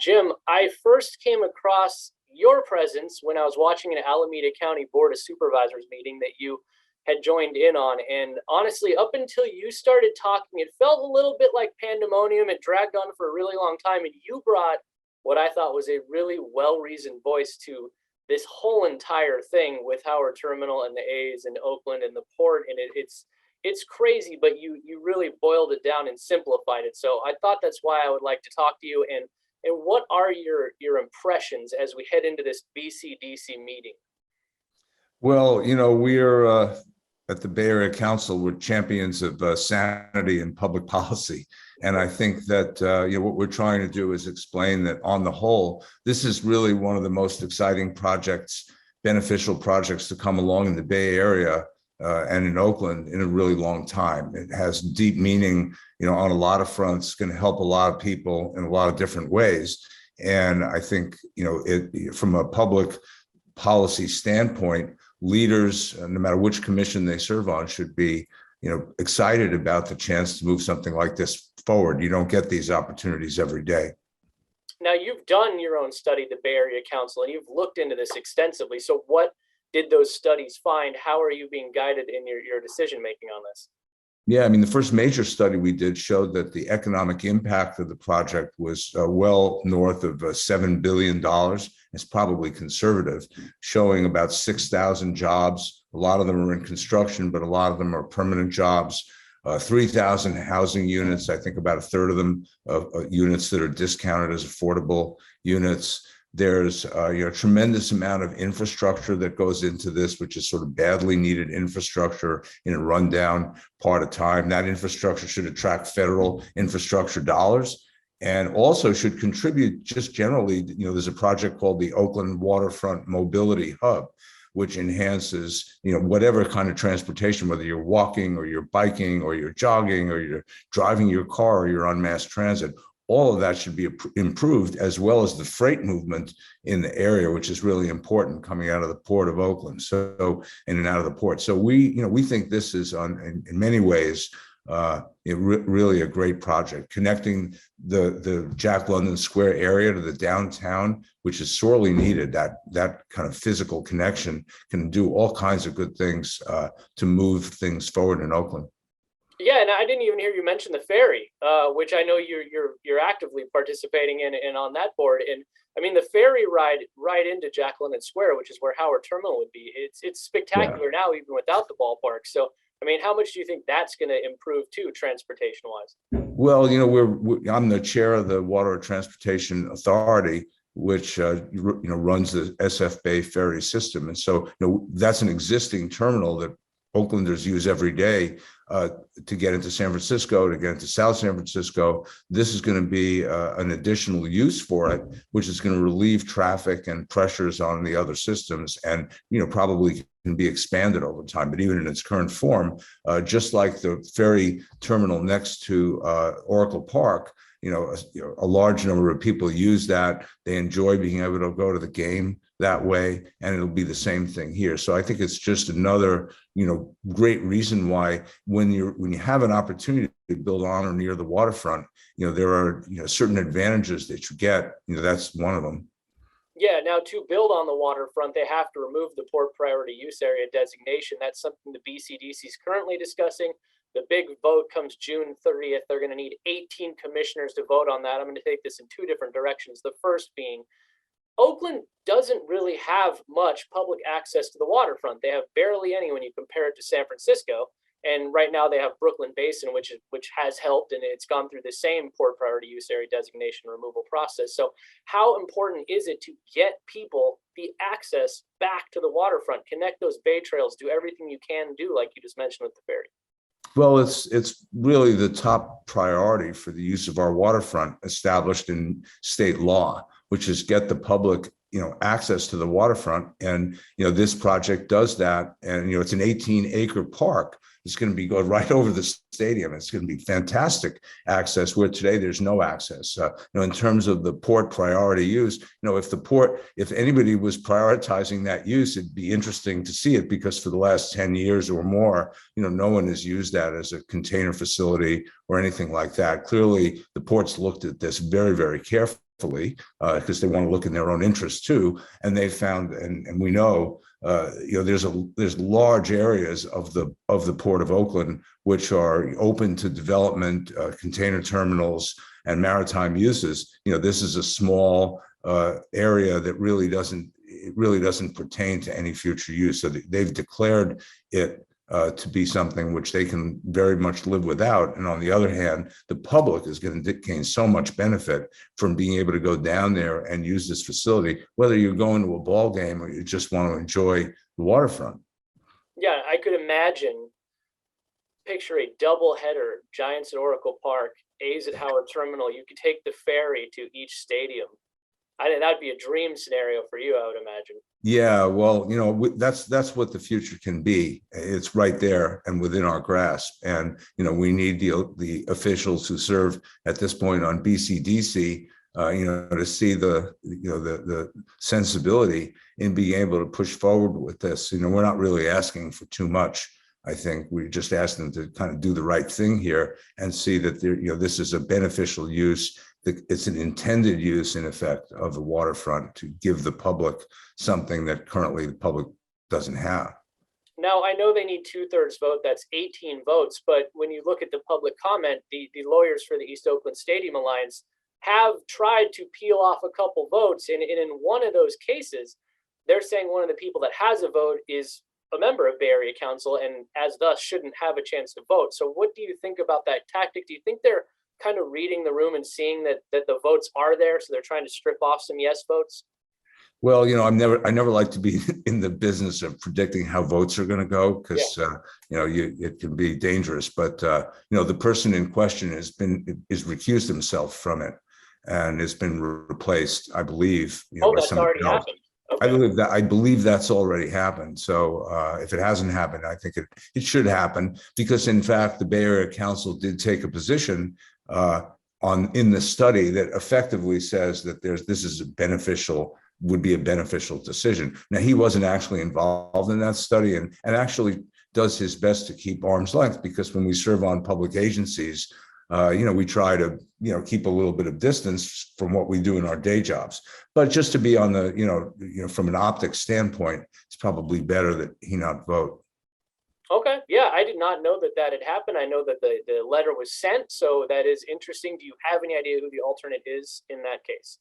Jim, I first came across your presence when I was watching an Alameda County Board of Supervisors meeting that you had joined in on. And honestly, up until you started talking, it felt a little bit like pandemonium. It dragged on for a really long time. And you brought what I thought was a really well-reasoned voice to this whole entire thing with Howard Terminal and the A's and Oakland and the port. And it's crazy, but you really boiled it down and simplified it. So I thought that's why I would like to talk to you. And what are your impressions as we head into this BCDC meeting? Well, we're at the Bay Area Council, we're champions of sanity and public policy. And I think that what we're trying to do is explain that on the whole, this is really one of the most exciting projects, beneficial projects to come along in the Bay Area and in Oakland in a really long time. It has deep meaning, on a lot of fronts, going to help a lot of people in a lot of different ways. And I think, from a public policy standpoint, leaders, no matter which commission they serve on, should be, excited about the chance to move something like this forward. You don't get these opportunities every day. Now, you've done your own study, the Bay Area Council, and you've looked into this extensively. So what did those studies find? How are you being guided in your decision making on this? Yeah, I mean, the first major study we did showed that the economic impact of the project was well north of $7 billion. It's probably conservative, showing about 6,000 jobs. A lot of them are in construction, but a lot of them are permanent jobs. 3,000 housing units, I think about a third of them units that are discounted as affordable units. There's a tremendous amount of infrastructure that goes into this, which is sort of badly needed infrastructure in a rundown part of time. That infrastructure should attract federal infrastructure dollars and also should contribute just generally. There's a project called the Oakland Waterfront Mobility Hub, which enhances, whatever kind of transportation, whether you're walking or you're biking or you're jogging or you're driving your car or you're on mass transit. All of that should be improved, as well as the freight movement in the area, which is really important coming out of the port of Oakland, so in and out of the port. So we think this is in many ways really a great project, connecting the Jack London Square area to the downtown, which is sorely needed. That kind of physical connection can do all kinds of good things to move things forward in Oakland. Yeah, and I didn't even hear you mention the ferry, which I know you're actively participating in and on that board. And I mean, the ferry ride right into Jack London Square, which is where Howard Terminal would be. It's spectacular now, even without the ballpark. So, I mean, how much do you think that's going to improve too, transportation wise? Well, I'm the chair of the Water Transportation Authority, which runs the SF Bay ferry system, and so that's an existing terminal that Oaklanders use every day to get into San Francisco, to get into South San Francisco. This is going to be an additional use for it, which is going to relieve traffic and pressures on the other systems, and probably can be expanded over time. But even in its current form, just like the ferry terminal next to Oracle Park, a large number of people use that. They enjoy being able to go to the game that way, and it'll be the same thing here. So I think it's just another, great reason why when you have an opportunity to build on or near the waterfront, there are certain advantages that you get. That's one of them. Yeah, now to build on the waterfront, they have to remove the port priority use area designation. That's something the BCDC is currently discussing. The big vote comes June 30th. They're going to need 18 commissioners to vote on that. I'm going to take this in two different directions. The first being, Oakland doesn't really have much public access to the waterfront. They have barely any when you compare it to San Francisco. And right now they have Brooklyn Basin, which has helped, and it's gone through the same port priority use area designation removal process. So how important is it to get people the access back to the waterfront, connect those bay trails, do everything you can do, like you just mentioned with the ferry? Well, it's really the top priority for the use of our waterfront established in state law, which is get the public, access to the waterfront. And, this project does that. And, it's an 18-acre park. It's going to be going right over the stadium. It's going to be fantastic access where today there's no access. In terms of the port priority use, if anybody was prioritizing that use, it'd be interesting to see it, because for the last 10 years or more, no one has used that as a container facility or anything like that. Clearly, the port's looked at this very, very carefully. because they want to look in their own interest too. And they found, and we know, there's large areas of the Port of Oakland which are open to development, container terminals and maritime uses. This is a small area that really doesn't pertain to any future use. So they've declared it to be something which they can very much live without. And on the other hand, the public is going to gain so much benefit from being able to go down there and use this facility, whether you're going to a ball game or you just want to enjoy the waterfront. Yeah, I could imagine, picture a double header, Giants at Oracle Park, A's at Howard Terminal. You could take the ferry to each stadium. That'd be a dream scenario for you, I would imagine. Yeah, well, that's what the future can be. It's right there and within our grasp. And we need the officials who serve at this point on BCDC, to see the sensibility in being able to push forward with this. We're not really asking for too much. I think we just asked them to kind of do the right thing here and see that this is a beneficial use. It's an intended use, in effect, of the waterfront to give the public something that currently the public doesn't have. Now, I know they need 2/3 vote. That's 18 votes. But when you look at the public comment, the lawyers for the East Oakland Stadium Alliance have tried to peel off a couple votes. And in one of those cases, they're saying one of the people that has a vote is a member of Bay Area Council and as thus shouldn't have a chance to vote. So what do you think about that tactic? Do you think they're kind of reading the room and seeing that the votes are there, so they're trying to strip off some yes votes? Well, I never like to be in the business of predicting how votes are going to go, because it can be dangerous. But the person in question is recused himself from it and has been replaced, I believe. That's already happened. Okay. I believe that's already happened. So if it hasn't happened, I think it should happen, because in fact the Bay Area Council did take a position in the study that effectively says that would be a beneficial decision. Now, he wasn't actually involved in that study and actually does his best to keep arm's length, because when we serve on public agencies, we try to, keep a little bit of distance from what we do in our day jobs. But just to be on the, from an optics standpoint, it's probably better that he not vote. Okay. Yeah, I did not know that had happened. I know that the letter was sent, so that is interesting. Do you have any idea who the alternate is in that case?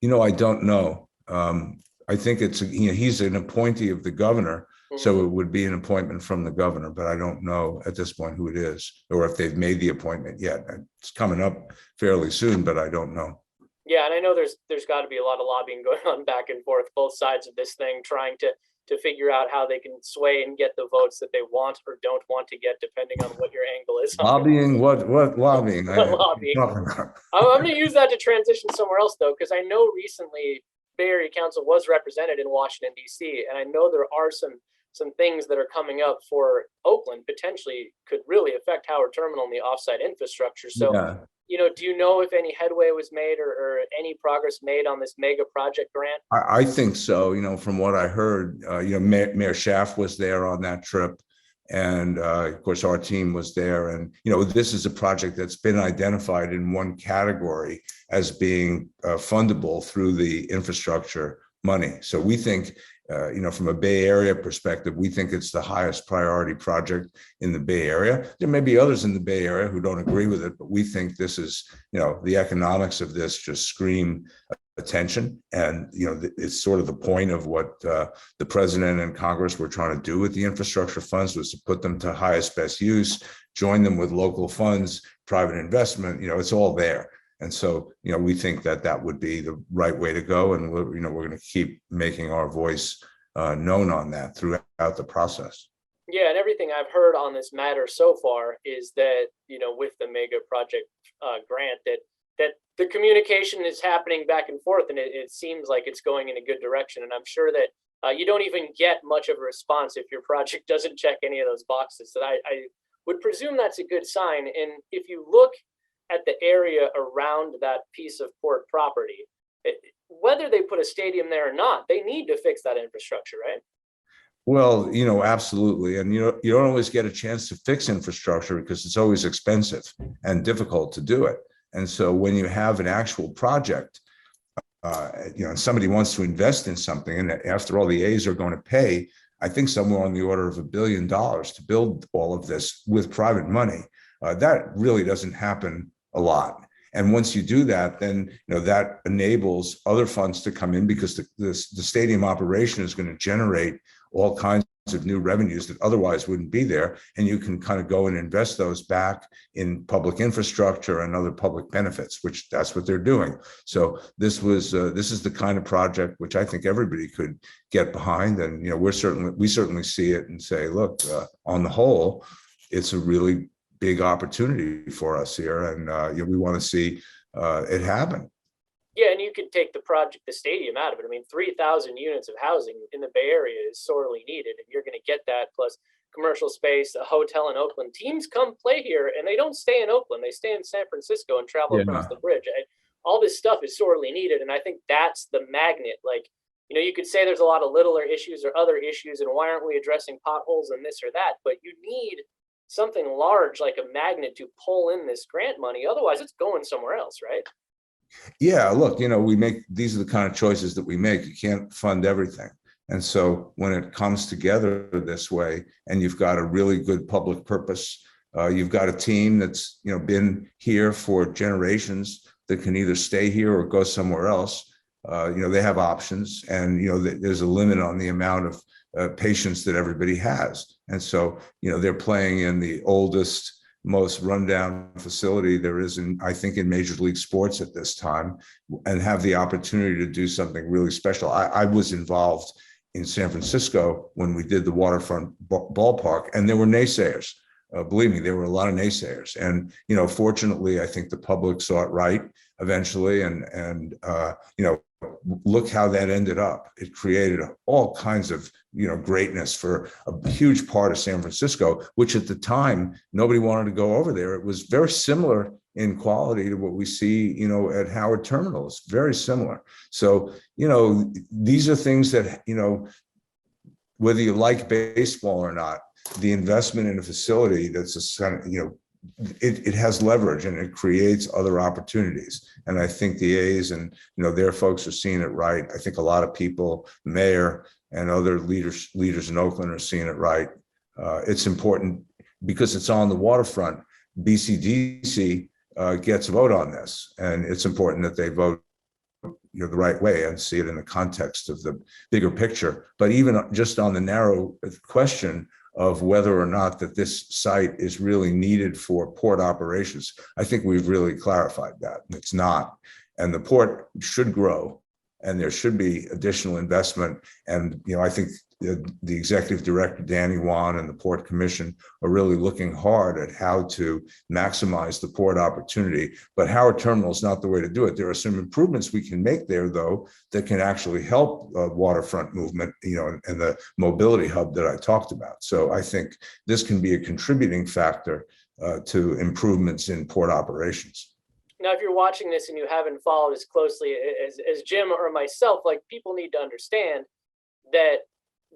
I don't know. I think it's he's an appointee of the governor, so it would be an appointment from the governor. But I don't know at this point who it is or if they've made the appointment yet. It's coming up fairly soon, but I don't know. Yeah, and I know there's got to be a lot of lobbying going on back and forth, both sides of this thing, trying to figure out how they can sway and get the votes that they want or don't want to get, depending on what your angle is. Lobbying? What lobbying? Lobbying. I'm going to use that to transition somewhere else, though, because I know recently Bay Area Council was represented in Washington, D.C., and I know there are some things that are coming up for Oakland, potentially could really affect Howard Terminal and the offsite infrastructure. So, do you know if any headway was made or any progress made on this mega project grant? I think so. From what I heard, Mayor Schaaf was there on that trip. And of course, our team was there. And, this is a project that's been identified in one category as being fundable through the infrastructure money. So we think, from a Bay Area perspective, we think it's the highest priority project in the Bay Area. There may be others in the Bay Area who don't agree with it, but we think this is, the economics of this just scream attention. And, it's sort of the point of what the president and Congress were trying to do with the infrastructure funds, was to put them to highest best use, join them with local funds, private investment, it's all there. And so, we think that would be the right way to go. And we're going to keep making our voice known on that throughout the process. Yeah, and everything I've heard on this matter so far is that, with the mega project grant, that the communication is happening back and forth, and it seems like it's going in a good direction. And I'm sure that you don't even get much of a response if your project doesn't check any of those boxes. So I would presume that's a good sign. And if you look at the area around that piece of port property, whether they put a stadium there or not, they need to fix that infrastructure, right? Well, absolutely. And, you don't always get a chance to fix infrastructure because it's always expensive and difficult to do it. And so when you have an actual project and somebody wants to invest in something, and after all, the A's are going to pay, I think, somewhere on the order of $1 billion to build all of this with private money. That really doesn't happen a lot. And once you do that, then that enables other funds to come in, because the stadium operation is going to generate all kinds of new revenues that otherwise wouldn't be there. And you can kind of go and invest those back in public infrastructure and other public benefits, which that's what they're doing. So this is the kind of project which I think everybody could get behind. And we certainly see it and say, look, on the whole, it's a really big opportunity for us here, and we want to see it happen. Yeah, and you could take the stadium out of it. I mean, 3,000 units of housing in the Bay Area is sorely needed, and you're going to get that plus commercial space, a hotel in Oakland. Teams come play here, and they don't stay in Oakland. They stay in San Francisco and travel across the bridge. All this stuff is sorely needed, and I think that's the magnet. Like, you could say there's a lot of littler issues or other issues, and why aren't we addressing potholes and this or that? But you need something large like a magnet to pull in this grant money. Otherwise, it's going somewhere else, right? Yeah, look, these are the kind of choices that we make. You can't fund everything. And so when it comes together this way, and you've got a really good public purpose, you've got a team that's, been here for generations that can either stay here or go somewhere else. They have options, and, there's a limit on the amount of patience that everybody has. And so, they're playing in the oldest, most rundown facility there is I think in Major League Sports at this time, and have the opportunity to do something really special. I was involved in San Francisco when we did the Waterfront ballpark, and there were naysayers. Believe me, there were a lot of naysayers. And, fortunately, I think the public saw it right eventually. And look how that ended up. It created all kinds of, greatness for a huge part of San Francisco, which at the time, nobody wanted to go over there. It was very similar in quality to what we see, at Howard Terminal. It's very similar. So, these are things that, whether you like baseball or not, the investment in a facility that's a kind of, it has leverage, and it creates other opportunities. And I think the A's and, their folks are seeing it right. I think a lot of people, the mayor and other leaders in Oakland are seeing it right. It's important because it's on the waterfront. BCDC gets a vote on this, and it's important that they vote the right way and see it in the context of the bigger picture. But even just on the narrow question of whether or not that this site is really needed for port operations, I think we've really clarified that it's not. And the port should grow, and there should be additional investment. And, I think the executive director, Danny Wan, and the Port Commission are really looking hard at how to maximize the port opportunity. But Howard Terminal is not the way to do it. There are some improvements we can make there, though, that can actually help waterfront movement, and the mobility hub that I talked about. So I think this can be a contributing factor to improvements in port operations. Now, if you're watching this and you haven't followed as closely as Jim or myself, like, people need to understand that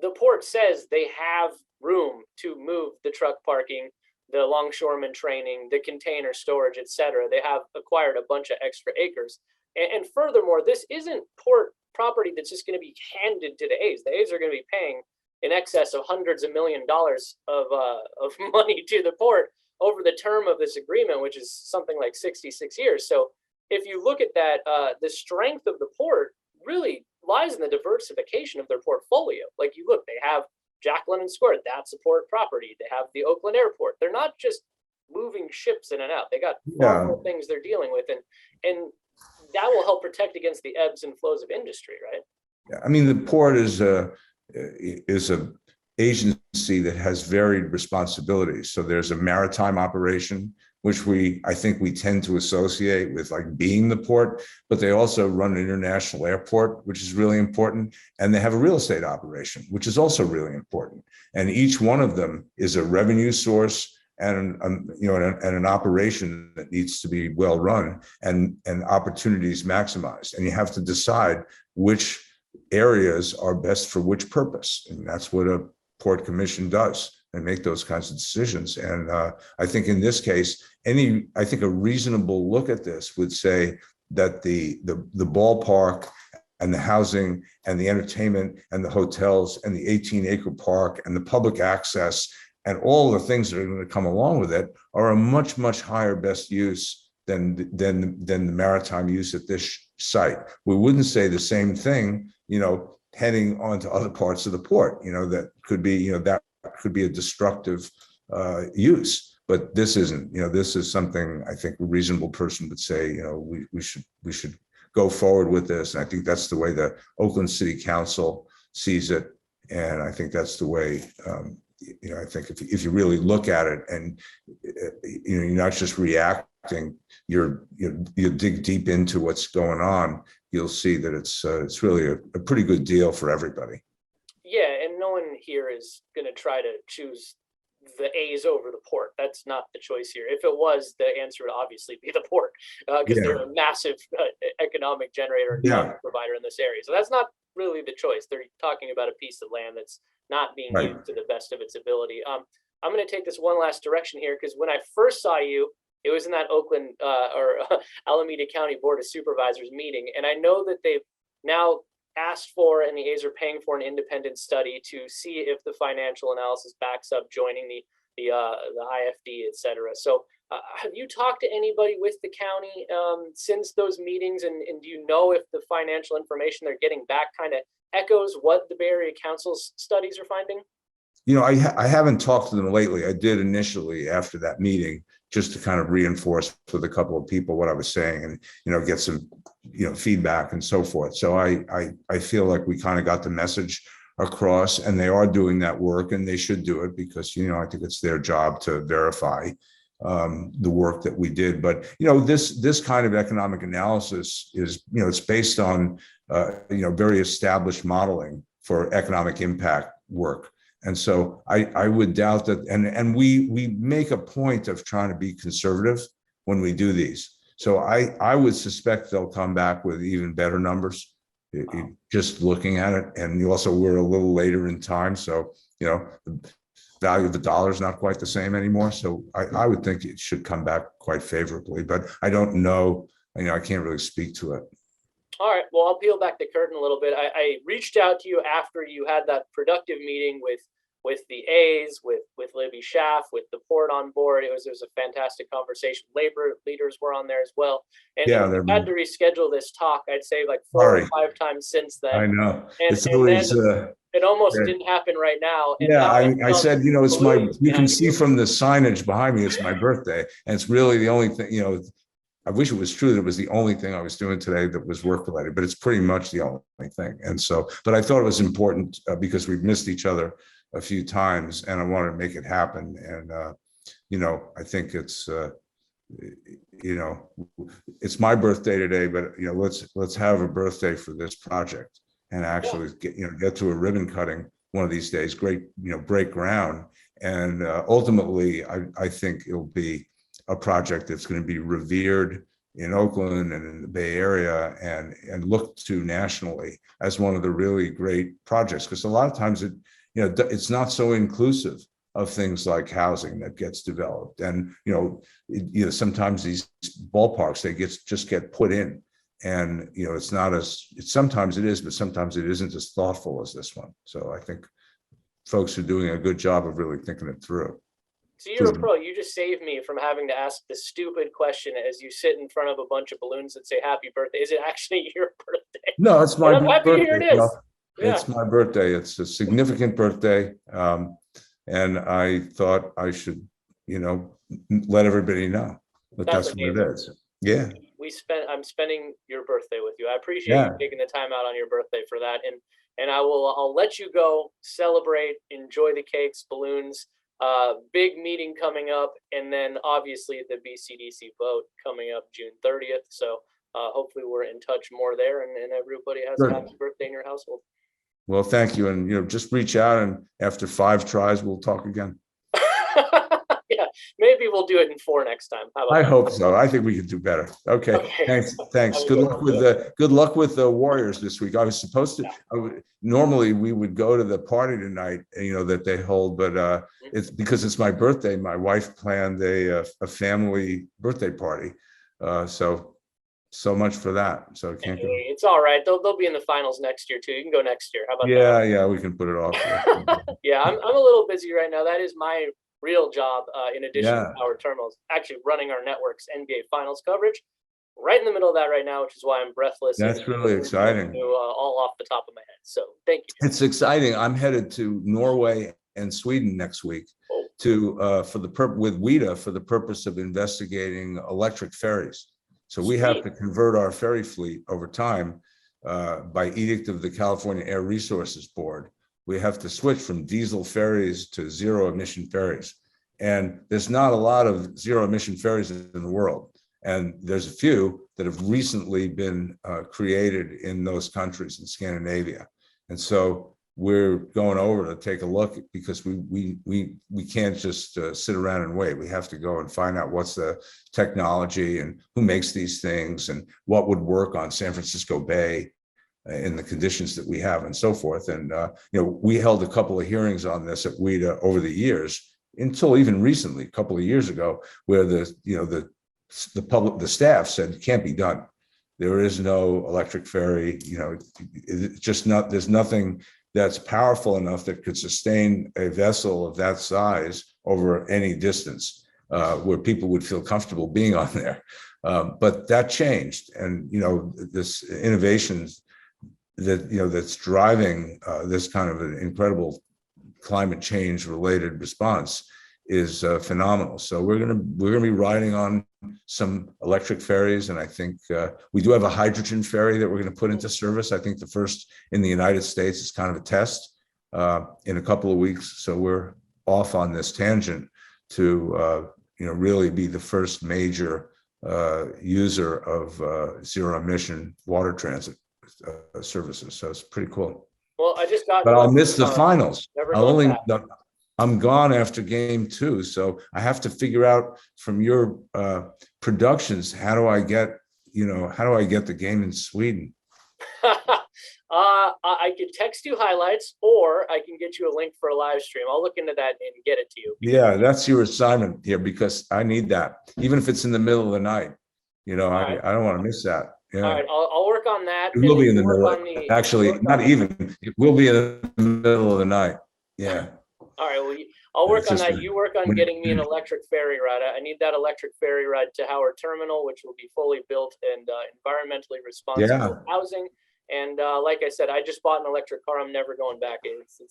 the port says they have room to move the truck parking, the longshoreman training, the container storage, et cetera. They have acquired a bunch of extra acres. And furthermore, this isn't port property that's just going to be handed to the A's. The A's are going to be paying in excess of hundreds of $millions of money to the port over the term of this agreement, which is something like 66 years. So if you look at that, the strength of the port really lies in the diversification of their portfolio. Like, you look, they have Jacqueline and Squirt, that's a port property. They have the Oakland airport. They're not just moving ships in and out. They got far more things they're dealing with. And that will help protect against the ebbs and flows of industry, right? Yeah, I mean, the port is a agency that has varied responsibilities. So there's a maritime operation, which I think we tend to associate with like being the port, but they also run an international airport, which is really important. And they have a real estate operation, which is also really important. And each one of them is a revenue source and an operation that needs to be well run and opportunities maximized. And you have to decide which areas are best for which purpose. And that's what a Port Commission does, and make those kinds of decisions. And I think in this case, I think a reasonable look at this would say that the ballpark and the housing and the entertainment and the hotels and the 18-acre park and the public access and all the things that are going to come along with it are a much, much higher best use than the maritime use at this site. We wouldn't say the same thing, heading onto other parts of the port, that could be, that could be a destructive use. But this isn't, this is something I think a reasonable person would say, we should go forward with this. And I think that's the way the Oakland City Council sees it. And I think that's the way, I think if you really look at it and, you're not just reacting, you dig deep into what's going on, you'll see that it's really a pretty good deal for everybody. Yeah, and no one here is going to try to choose the A's over the port. That's not the choice here. If it was, the answer would obviously be the port, because they're a massive economic generator and provider in this area. So that's not really the choice. They're talking about a piece of land that's not being used to the best of its ability. I'm going to take this one last direction here, because when I first saw you, it was in that Oakland or Alameda County Board of Supervisors meeting. And I know that they've now asked for, and the A's are paying for, an independent study to see if the financial analysis backs up joining the IFD, et cetera. So have you talked to anybody with the county since those meetings? And do you know if the financial information they're getting back kind of echoes what the Bay Area Council's studies are finding? I haven't talked to them lately. I did initially after that meeting, just to kind of reinforce with a couple of people what I was saying and, get some, feedback and so forth. So I feel like we kind of got the message across, and they are doing that work, and they should do it because, I think it's their job to verify the work that we did. But, this kind of economic analysis is, it's based on, very established modeling for economic impact work. And so I would doubt that, and we make a point of trying to be conservative when we do these. So I would suspect they'll come back with even better numbers, just looking at it. And we're a little later in time. So, the value of the dollar is not quite the same anymore. So I would think it should come back quite favorably, but I don't know, I can't really speak to it. All right, well, I'll peel back the curtain a little bit. I reached out to you after you had that productive meeting with the A's, with Libby Schaff, with the port on board. It was a fantastic conversation. Labor leaders were on there as well. And we had to reschedule this talk, I'd say like 4 or 5 times since then. I know. And it's always, it almost didn't happen right now. And I said, it's you can see from the signage behind me, it's my birthday. And it's really the only thing, I wish it was true that it was the only thing I was doing today that was work related, but it's pretty much the only thing. And so, but I thought it was important because we've missed each other a few times, and I wanted to make it happen. And I think it's it's my birthday today, but let's have a birthday for this project and actually get to a ribbon cutting one of these days. Great, break ground, and ultimately, I think it'll be a project that's going to be revered in Oakland and in the Bay Area and looked to nationally as one of the really great projects. Because a lot of times it's not so inclusive of things like housing that gets developed. And, sometimes these ballparks, they just get put in, and, it's not sometimes it is, but sometimes it isn't as thoughtful as this one. So I think folks are doing a good job of really thinking it through. So you're a pro. You just saved me from having to ask the stupid question as you sit in front of a bunch of balloons that say happy birthday. Is it actually your birthday? No, it's my birthday. Here it is. It's my birthday. It's a significant birthday. And I thought I should, let everybody know that that's what it is. Yeah. I'm spending your birthday with you. I appreciate you taking the time out on your birthday for that. And I'll let you go celebrate, enjoy the cakes, balloons. Big meeting coming up, and then obviously the BCDC vote coming up June 30th. So hopefully we're in touch more there, and everybody has a happy birthday in your household. Well, thank you. And, just reach out, and after 5 tries, we'll talk again. Yeah, maybe we'll do it in 4 next time. How about I hope so. I think we could do better. Okay. Thanks. Good luck with the Warriors this week. I was supposed to, normally we would go to the party tonight, that they hold, but it's because it's my birthday. My wife planned a family birthday party. So so much for that. So I can't go. Hey, it's all right. They'll be in the finals next year too. You can go next year. How about Yeah, yeah, we can put it off. that? Yeah, I'm a little busy right now. That is my real job, in addition to Yeah, Power Terminals, actually running our network's NBA Finals coverage. Right in the middle of that right now, which is why I'm breathless and that's really exciting. all off the top of my head. So thank you. It's exciting. I'm headed to Norway and Sweden next week Oh, to for the with WIDA for the purpose of investigating electric ferries. So we have sweet. to convert our ferry fleet over time by edict of the California Air Resources Board. We have to switch from diesel ferries to zero emission ferries. And there's not a lot of zero emission ferries in the world. And there's a few that have recently been created in those countries in Scandinavia. And so we're going over to take a look because we can't just sit around and wait. We have to go and find out what's the technology and who makes these things and what would work on San Francisco Bay in the conditions that we have and so forth. And we held a couple of hearings on this at WIDA over the years until even recently, a couple of years ago, where the staff said it can't be done. There is no electric ferry, it's just not, there's nothing that's powerful enough that could sustain a vessel of that size over any distance where people would feel comfortable being on there. But that changed. And, this innovations that, that's driving this kind of an incredible climate change related response is phenomenal. So we're gonna be riding on some electric ferries, and I think we do have a hydrogen ferry that we're going to put into service. I think the first in the United States is kind of a test in a couple of weeks. So we're off on this tangent to really be the first major user of zero emission water transit services. So it's pretty cool. Well, I just got. But I'll miss the finals. Never I'm gone after game 2, so I have to figure out from your productions how do I get the game in Sweden? I could text you highlights, or I can get you a link for a live stream. I'll look into that and get it to you. Yeah, that's your assignment here because I need that, even if it's in the middle of the night. I don't want to miss that. Yeah. All right, I'll work on that. It will be in the middle. Actually, not even. It will be in the middle of the night. Yeah. All right, well, I'll work on that. You work on getting me an electric ferry ride. I need that electric ferry ride to Howard Terminal, which will be fully built and environmentally responsible housing. And like I said, I just bought an electric car. I'm never going back. It's